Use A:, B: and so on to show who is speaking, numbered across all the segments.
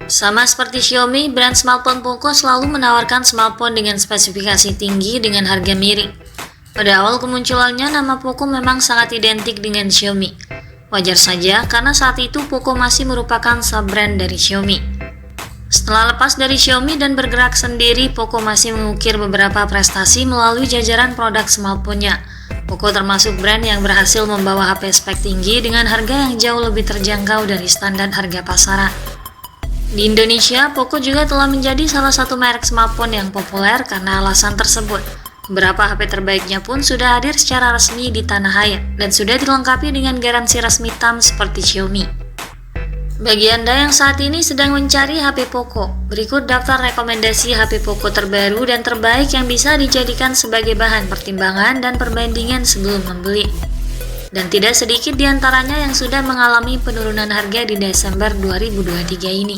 A: Sama seperti Xiaomi, brand smartphone Poco selalu menawarkan smartphone dengan spesifikasi tinggi dengan harga miring. Pada awal kemunculannya, nama Poco memang sangat identik dengan Xiaomi. Wajar saja, karena saat itu Poco masih merupakan sub-brand dari Xiaomi. Setelah lepas dari Xiaomi dan bergerak sendiri, Poco masih mengukir beberapa prestasi melalui jajaran produk smartphone-nya. Poco termasuk brand yang berhasil membawa HP spek tinggi dengan harga yang jauh lebih terjangkau dari standar harga pasaran. Di Indonesia, Poco juga telah menjadi salah satu merek smartphone yang populer karena alasan tersebut. Beberapa HP terbaiknya pun sudah hadir secara resmi di tanah air dan sudah dilengkapi dengan garansi resmi TAM seperti Xiaomi. Bagi Anda yang saat ini sedang mencari HP Poco, berikut daftar rekomendasi HP Poco terbaru dan terbaik yang bisa dijadikan sebagai bahan pertimbangan dan perbandingan sebelum membeli. Dan tidak sedikit di antaranya yang sudah mengalami penurunan harga di Desember 2023 ini.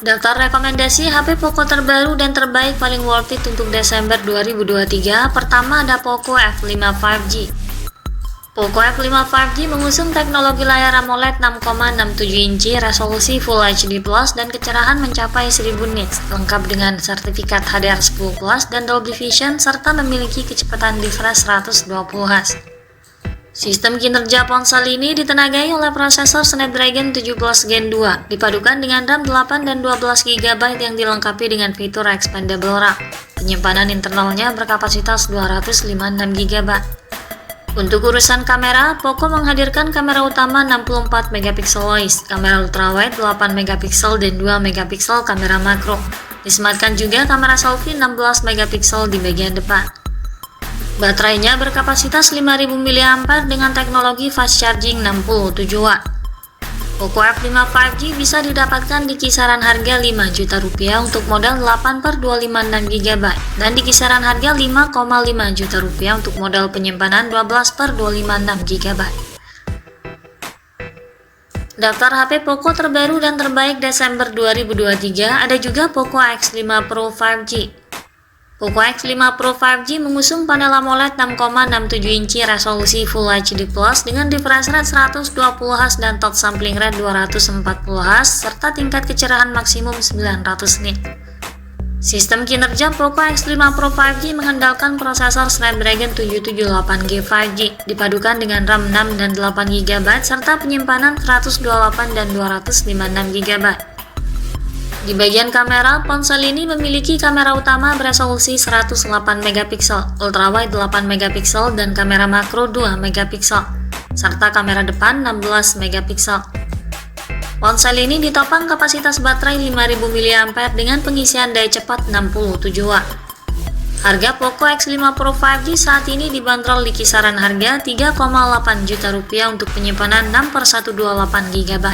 A: Daftar rekomendasi HP Poco terbaru dan terbaik paling worth it untuk Desember 2023. Pertama ada Poco F5 5G. Poco F5 5G mengusung teknologi layar AMOLED 6,67 inci, resolusi Full HD Plus dan kecerahan mencapai 1000 nits, lengkap dengan sertifikat HDR10 Plus dan Dolby Vision serta memiliki kecepatan refresh 120 Hz. Sistem kinerja ponsel ini ditenagai oleh prosesor Snapdragon 17 Gen 2, dipadukan dengan RAM 8 dan 12 GB yang dilengkapi dengan fitur Expandable RAM. Penyimpanan internalnya berkapasitas 256 GB. Untuk urusan kamera, Poco menghadirkan kamera utama 64 MP OIS, kamera ultrawide 8 MP dan 2 MP kamera makro. Disematkan juga kamera selfie 16 MP di bagian depan. Baterainya berkapasitas 5000 mAh dengan teknologi fast charging 67 Watt. Poco F5 5G bisa didapatkan di kisaran harga Rp5 juta untuk model 8/256 GB dan di kisaran harga Rp5,5 juta untuk model penyimpanan 12/256 GB. Daftar HP Poco terbaru dan terbaik Desember 2023 ada juga Poco X5 Pro 5G. Poco X5 Pro 5G mengusung panel AMOLED 6,67 inci resolusi Full HD Plus dengan refresh rate 120 Hz dan touch sampling rate 240 Hz serta tingkat kecerahan maksimum 900 nits. Sistem kinerja Poco X5 Pro 5G mengandalkan prosesor Snapdragon 778G 5G dipadukan dengan RAM 6 dan 8 GB serta penyimpanan 128 dan 256 GB. Di bagian kamera, ponsel ini memiliki kamera utama beresolusi 108 MP, ultrawide 8 MP dan kamera makro 2 MP, serta kamera depan 16 MP. Ponsel ini ditopang kapasitas baterai 5000 mAh dengan pengisian daya cepat 67 Watt. Harga Poco X5 Pro 5G saat ini dibanderol di kisaran harga Rp3,8 juta untuk penyimpanan 6/128 GB.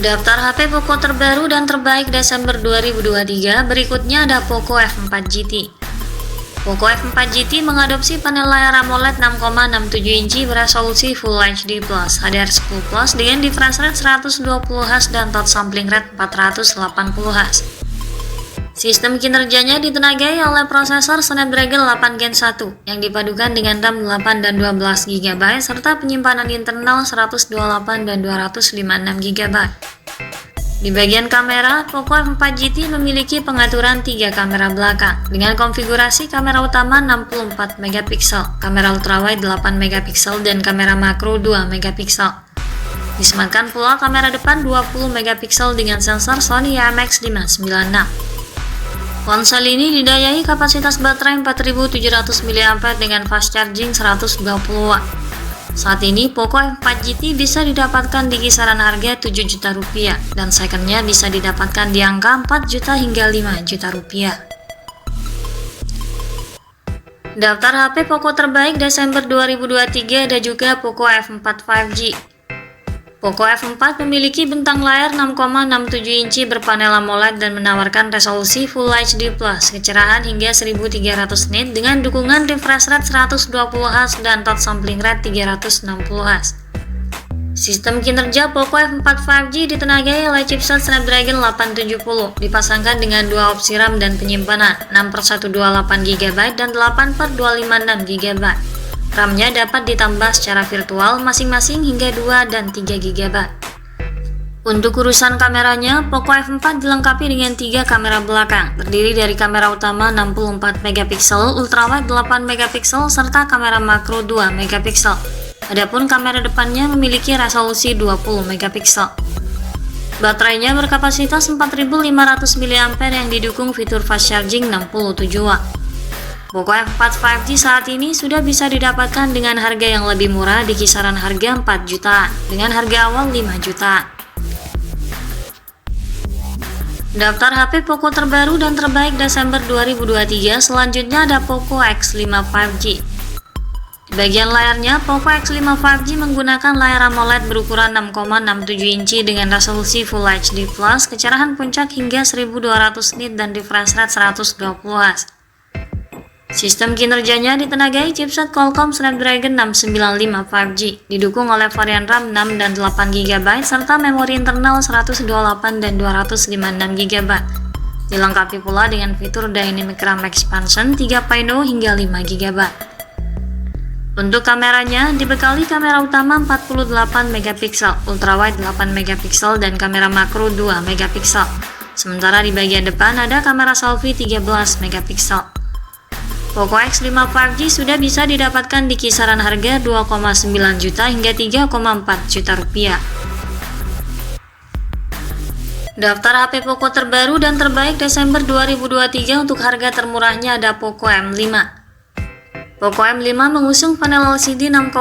A: Daftar HP Poco terbaru dan terbaik Desember 2023 berikutnya ada Poco F4 GT. Poco F4 GT mengadopsi panel layar AMOLED 6,67 inci beresolusi Full HD Plus, HDR10 Plus dengan refresh rate 120 Hz dan touch sampling rate 480 Hz. Sistem kinerjanya ditenagai oleh prosesor Snapdragon 8 Gen 1 yang dipadukan dengan RAM 8 dan 12 GB serta penyimpanan internal 128 dan 256 GB. Di bagian kamera, Poco F4 GT memiliki pengaturan 3 kamera belakang dengan konfigurasi kamera utama 64 MP, kamera ultrawide 8 MP dan kamera makro 2 MP. Disematkan pula kamera depan 20 MP dengan sensor Sony IMX596. Ponsel ini didayai kapasitas baterai 4700 mAh dengan fast charging 120 Watt. Saat ini Poco F4 GT bisa didapatkan di kisaran harga Rp7 juta dan secondnya bisa didapatkan di angka 4 juta hingga Rp5 juta. Daftar HP Poco terbaik Desember 2023 ada juga Poco F4 5G. Poco F4 memiliki bentang layar 6,67 inci berpanel AMOLED dan menawarkan resolusi Full HD Plus, kecerahan hingga 1300 nits dengan dukungan refresh rate 120 Hz dan touch sampling rate 360 Hz. Sistem kinerja Poco F4 5G ditenagai oleh chipset Snapdragon 870, dipasangkan dengan dua opsi RAM dan penyimpanan 6/128 GB dan 8/256 GB. RAM-nya dapat ditambah secara virtual masing-masing hingga 2 dan 3 GB. Untuk urusan kameranya, Poco F4 dilengkapi dengan 3 kamera belakang, terdiri dari kamera utama 64 MP, ultrawide 8 MP, serta kamera makro 2 MP. Adapun kamera depannya memiliki resolusi 20 MP. Baterainya berkapasitas 4500 mAh yang didukung fitur fast charging 67 Watt. Poco F4 5G saat ini sudah bisa didapatkan dengan harga yang lebih murah di kisaran harga 4 jutaan, dengan harga awal 5 jutaan. Daftar HP Poco terbaru dan terbaik Desember 2023 selanjutnya ada Poco X5 5G. Di bagian layarnya, Poco X5 5G menggunakan layar AMOLED berukuran 6,67 inci dengan resolusi Full HD+, kecerahan puncak hingga 1200 nit dan refresh rate 120 Hz. Sistem kinerjanya ditenagai chipset Qualcomm Snapdragon 695 5G, didukung oleh varian RAM 6 dan 8 GB serta memori internal 128 dan 256 GB. Dilengkapi pula dengan fitur Dynamic RAM Expansion 3.0 hingga 5 GB. Untuk kameranya, dibekali kamera utama 48 MP, ultrawide 8 MP, dan kamera makro 2 MP. Sementara di bagian depan ada kamera selfie 13 MP. Poco X5 5G sudah bisa didapatkan di kisaran harga 2,9 juta hingga 3,4 juta rupiah. Daftar HP Poco terbaru dan terbaik Desember 2023 untuk harga termurahnya ada Poco M5. Poco M5 mengusung panel LCD 6,58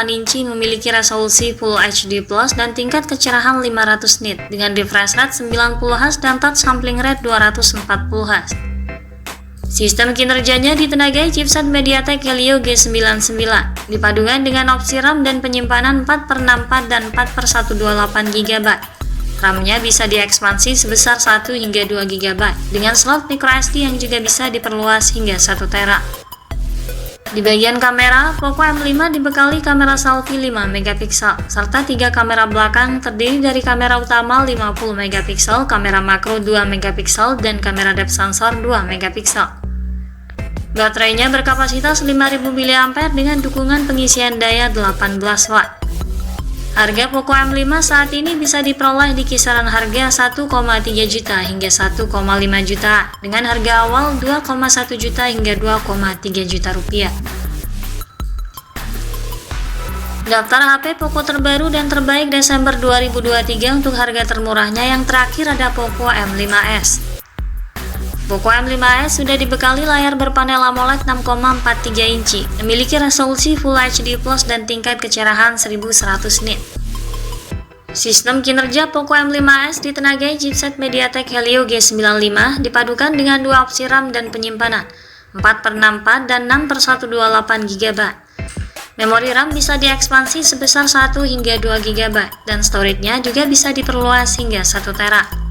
A: inci, memiliki resolusi Full HD+ dan tingkat kecerahan 500 nit dengan refresh rate 90 Hz dan touch sampling rate 240 Hz. Sistem kinerjanya ditenagai chipset MediaTek Helio G99, dipadukan dengan opsi RAM dan penyimpanan 4/64 dan 4/128 GB. RAM-nya bisa diekspansi sebesar 1 hingga 2 GB, dengan slot microSD yang juga bisa diperluas hingga 1 TB. Di bagian kamera, Poco M5 dibekali kamera selfie 5 MP, serta 3 kamera belakang terdiri dari kamera utama 50 MP, kamera makro 2 MP, dan kamera depth sensor 2 MP. Baterainya berkapasitas 5000 mAh dengan dukungan pengisian daya 18 Watt. Harga Poco M5 saat ini bisa diperoleh di kisaran harga 1,3 juta hingga 1,5 juta, dengan harga awal 2,1 juta hingga 2,3 juta rupiah. Daftar HP Poco terbaru dan terbaik Desember 2023 untuk harga termurahnya yang terakhir ada Poco M5s. Poco M5s sudah dibekali layar berpanel AMOLED 6,43 inci, memiliki resolusi Full HD+ dan tingkat kecerahan 1100 nit. Sistem kinerja Poco M5s ditenagai chipset MediaTek Helio G95, dipadukan dengan 2 opsi RAM dan penyimpanan 4/64 dan 6/128 GB. Memori RAM bisa diekspansi sebesar 1 hingga 2 GB, dan storage-nya juga bisa diperluas hingga 1 TB.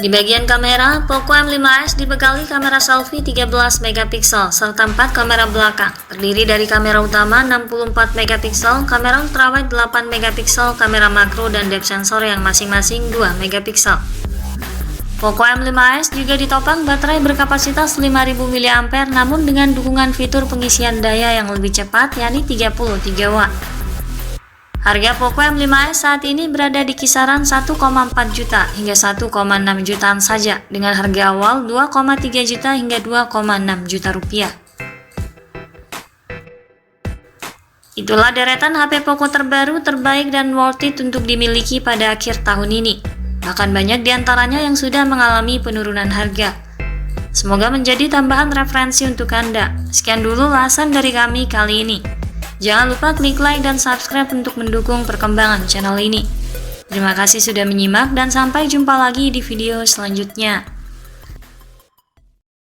A: Di bagian kamera, Poco M5s dibekali kamera selfie 13 MP serta 4 kamera belakang, terdiri dari kamera utama 64 MP, kamera ultrawide 8 MP, kamera makro dan depth sensor yang masing-masing 2 MP. Poco M5s juga ditopang baterai berkapasitas 5000 mAh namun dengan dukungan fitur pengisian daya yang lebih cepat, yakni 33 Watt. Harga Poco M5s saat ini berada di kisaran 1,4 juta hingga 1,6 jutaan saja, dengan harga awal 2,3 juta hingga 2,6 juta rupiah. Itulah deretan HP Poco terbaru, terbaik dan worth it untuk dimiliki pada akhir tahun ini. Bahkan banyak diantaranya yang sudah mengalami penurunan harga. Semoga menjadi tambahan referensi untuk Anda. Sekian dulu ulasan dari kami kali ini. Jangan lupa klik like dan subscribe untuk mendukung perkembangan channel ini. Terima kasih sudah menyimak dan sampai jumpa lagi di video selanjutnya.